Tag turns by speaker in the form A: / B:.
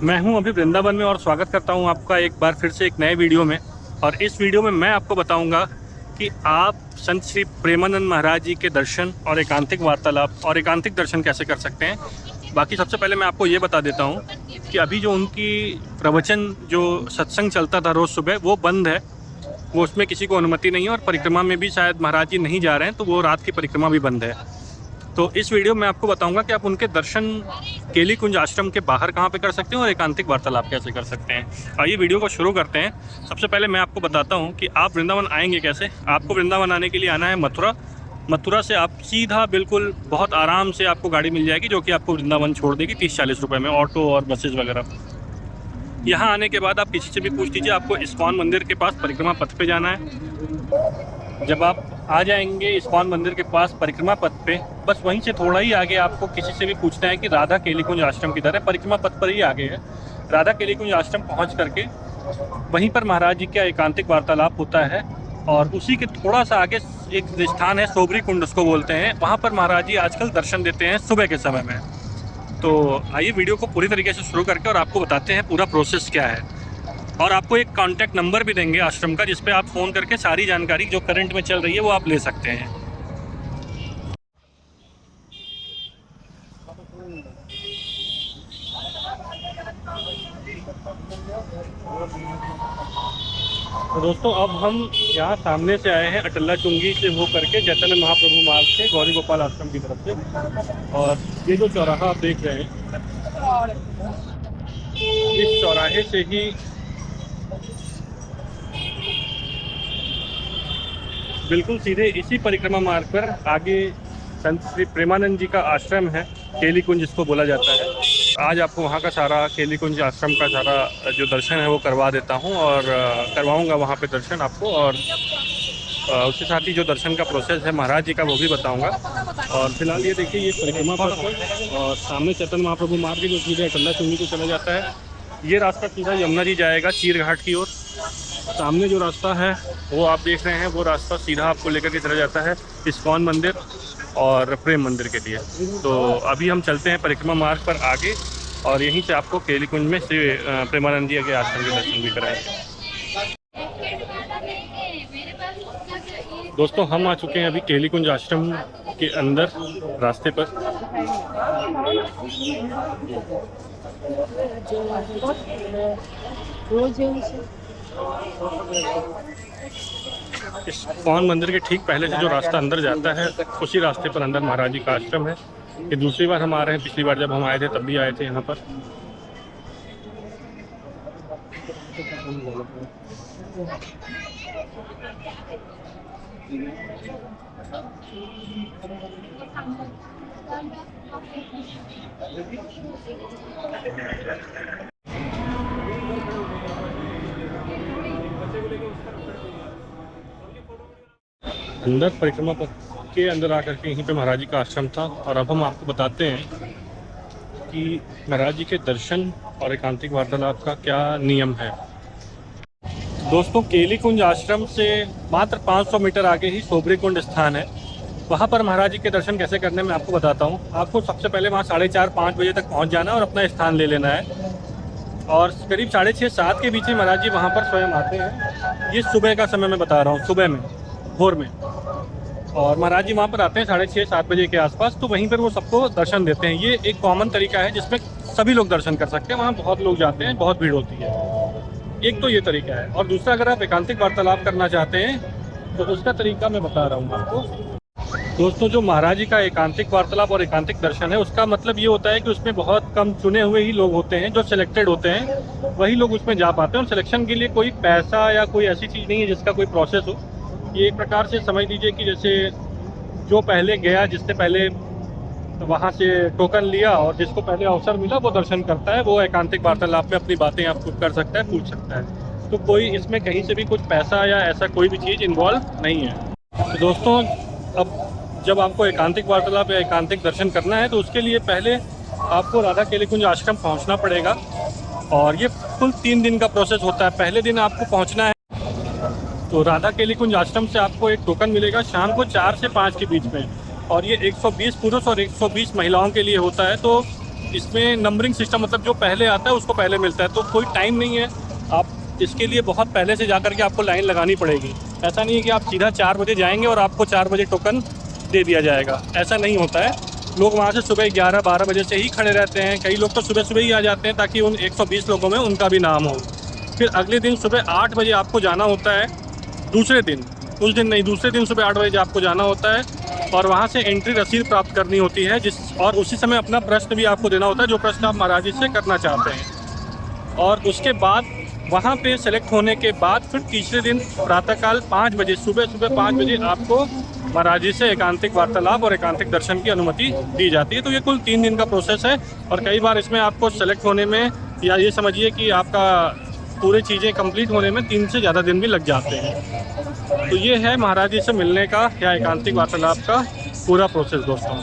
A: मैं हूं अभी वृंदावन में और स्वागत करता हूं आपका एक बार फिर से एक नए वीडियो में। और इस वीडियो में मैं आपको बताऊंगा कि आप संत श्री प्रेमानंद महाराज जी के दर्शन और एकांतिक वार्तालाप और एकांतिक दर्शन कैसे कर सकते हैं। बाकी सबसे पहले मैं आपको ये बता देता हूं कि अभी जो उनकी प्रवचन जो सत्संग चलता था रोज़ सुबह वो बंद है। वो उसमें किसी को अनुमति नहीं है और परिक्रमा में भी शायद महाराज जी नहीं जा रहे हैं, तो वो रात की परिक्रमा भी बंद है। तो इस वीडियो में आपको बताऊंगा कि आप उनके दर्शन केली कुंज आश्रम के बाहर कहाँ पे कर सकते हैं और एकांतिक वार्तालाप कैसे कर सकते हैं। आइए वीडियो को शुरू करते हैं। सबसे पहले मैं आपको बताता हूँ कि आप वृंदावन आएंगे कैसे। आपको वृंदावन आने के लिए आना है मथुरा। मथुरा से आप सीधा बिल्कुल बहुत आराम से आपको गाड़ी मिल जाएगी जो कि आपको वृंदावन छोड़ देगी 30-40 रुपये में, ऑटो और बसेज वगैरह। यहाँ आने के बाद आप किसी से भी पूछ लीजिए, आपको इस्कॉन मंदिर के पास परिक्रमा पथ पे जाना है। जब आप आ जाएंगे इस्कॉन मंदिर के पास परिक्रमा पथ पे, बस वहीं से थोड़ा ही आगे आपको किसी से भी पूछना है कि राधा केली कुंज आश्रम किधर है। परिक्रमा पथ पर ही आगे है। राधा केली कुंज आश्रम पहुँच करके वहीं पर महाराज जी का एकांतिक वार्तालाप होता है। और उसी के थोड़ा सा आगे एक स्थान है सोबरी कुंड उसको बोलते हैं, वहाँ पर महाराज जी आजकल दर्शन देते हैं सुबह के समय में। तो आइए वीडियो को पूरी तरीके से शुरू करके और आपको बताते हैं पूरा प्रोसेस क्या है। और आपको एक कांटेक्ट नंबर भी देंगे आश्रम का, जिस पे आप फ़ोन करके सारी जानकारी जो करंट में चल रही है वो आप ले सकते हैं। तो दोस्तों अब हम यहाँ सामने से आए हैं अटल्ला चुंगी से हो करके चैतन्य महाप्रभु मार्ग से गौरी गोपाल आश्रम की तरफ से। और ये जो चौराहा आप देख रहे हैं, इस चौराहे से ही बिल्कुल सीधे इसी परिक्रमा मार्ग पर आगे संत श्री प्रेमानंद जी का आश्रम है, केली कुंज जिसको बोला जाता है। आज आपको वहाँ का सारा केली कुंज आश्रम का सारा जो दर्शन है वो करवा देता हूँ और करवाऊँगा वहाँ पे दर्शन आपको। और उसके साथ ही जो दर्शन का प्रोसेस है महाराज जी का वो भी बताऊँगा। और फिलहाल ये देखिए, ये परिक्रमा पथ है और सामने चैतन्य महाप्रभु मार्ग जो सीधे अटल्ला चुंगी को चला जाता है। ये रास्ता सीधा यमुना जी जाएगा चीर घाट की ओर। सामने जो रास्ता है वो आप देख रहे हैं, वो रास्ता सीधा आपको लेकर के चला जाता है इस्कॉन मंदिर और प्रेम मंदिर के लिए। तो अभी हम चलते हैं परिक्रमा मार्ग पर आगे और यहीं से आपको केली कुंज में श्री प्रेमानंद जी के आश्रम के दर्शन भी कराएंगे। दोस्तों हम आ चुके हैं अभी केली कुंज आश्रम के अंदर रास्ते पर। इस्कॉन मंदिर के ठीक पहले से जो रास्ता अंदर जाता है उसी रास्ते पर अंदर महाराज जी का आश्रम है। ये दूसरी बार हम आ रहे हैं, पिछली बार जब हम आए थे तब भी आए थे यहाँ पर। अंदर परिक्रमा पथ के अंदर आकर के यहीं पे महाराज जी का आश्रम था। और अब हम आपको बताते हैं कि महाराज जी के दर्शन और एकांतिक वार्तालाप का क्या नियम है। दोस्तों केली कुंज आश्रम से मात्र 500 मीटर आगे ही सोबरी कुंड स्थान है। वहाँ पर महाराज जी के दर्शन कैसे करने मैं आपको बताता हूँ। आपको सबसे पहले वहाँ 4:30-5 बजे तक पहुँच जाना और अपना स्थान ले लेना है। और करीब 6:30-7 के बीच में महाराज जी वहाँ पर स्वयं आते हैं। ये सुबह का समय मैं बता रहा हूँ, सुबह में भोर में। और महाराज जी वहाँ पर आते हैं 6:30-7 बजे के आसपास। तो वहीं पर वो सबको दर्शन देते हैं। ये एक कॉमन तरीका है जिसमें सभी लोग दर्शन कर सकते हैं। वहाँ बहुत लोग जाते हैं, बहुत भीड़ होती है। एक तो ये तरीका है। और दूसरा, अगर आप एकांतिक वार्तालाप करना चाहते हैं तो उसका तरीका मैं बता रहा हूँ आपको। दोस्तों जो महाराज जी का एकांतिक वार्तालाप और एकांतिक दर्शन है उसका मतलब ये होता है कि उसमें बहुत कम चुने हुए ही लोग होते हैं, जो सिलेक्टेड होते हैं वही लोग उसमें जा पाते हैं। और सिलेक्शन के लिए कोई पैसा या कोई ऐसी चीज़ नहीं है जिसका कोई प्रोसेस हो। ये एक प्रकार से समझ लीजिए कि जैसे जो पहले गया, जिसने पहले वहाँ से टोकन लिया और जिसको पहले अवसर मिला वो दर्शन करता है, वो एकांतिक वार्तालाप में अपनी बातें आपको कर सकता है, पूछ सकता है। तो कोई इसमें कहीं से भी कुछ पैसा या ऐसा कोई भी चीज़ इन्वॉल्व नहीं है। तो दोस्तों अब जब आपको एकांतिक वार्तालाप या एकांतिक दर्शन करना है तो उसके लिए पहले आपको राधा केली कुंज आश्रम पहुँचना पड़ेगा। और ये कुल 3 दिन का प्रोसेस होता है। पहले दिन आपको पहुँचना है तो राधा केली कुंज आश्रम से आपको एक टोकन मिलेगा शाम को 4 से 5 के बीच में। और ये 120 पुरुष और 120 महिलाओं के लिए होता है। तो इसमें नंबरिंग सिस्टम, मतलब जो पहले आता है उसको पहले मिलता है, तो कोई टाइम नहीं है। आप इसके लिए बहुत पहले से जा कर के आपको लाइन लगानी पड़ेगी। ऐसा नहीं है कि आप सीधा 4 बजे जाएंगे और आपको 4 बजे टोकन दे दिया जाएगा, ऐसा नहीं होता है। लोग वहाँ से सुबह 11-12 बजे से ही खड़े रहते हैं। कई लोग तो सुबह सुबह ही आ जाते हैं ताकि उन 120 लोगों में उनका भी नाम हो। फिर अगले दिन सुबह 8 बजे आपको जाना होता है, दूसरे दिन, उस दिन नहीं, दूसरे दिन सुबह 8 बजे आपको जाना होता है और वहाँ से एंट्री रसीद प्राप्त करनी होती है, और उसी समय अपना प्रश्न भी आपको देना होता है, जो प्रश्न आप महाराज जी से करना चाहते हैं। और उसके बाद वहाँ पे सेलेक्ट होने के बाद फिर तीसरे दिन प्रातःकाल 5 बजे, सुबह 5 बजे आपको महाराज जी से एकांतिक वार्तालाप और एकांतिक दर्शन की अनुमति दी जाती है। तो ये कुल 3 दिन का प्रोसेस है और कई बार इसमें आपको सेलेक्ट होने में, या ये समझिए कि आपका पूरी चीज़ें कंप्लीट होने में 3 से ज़्यादा दिन भी लग जाते हैं। तो ये है महाराज जी से मिलने का या एकांतिक वार्तालाप का पूरा प्रोसेस दोस्तों।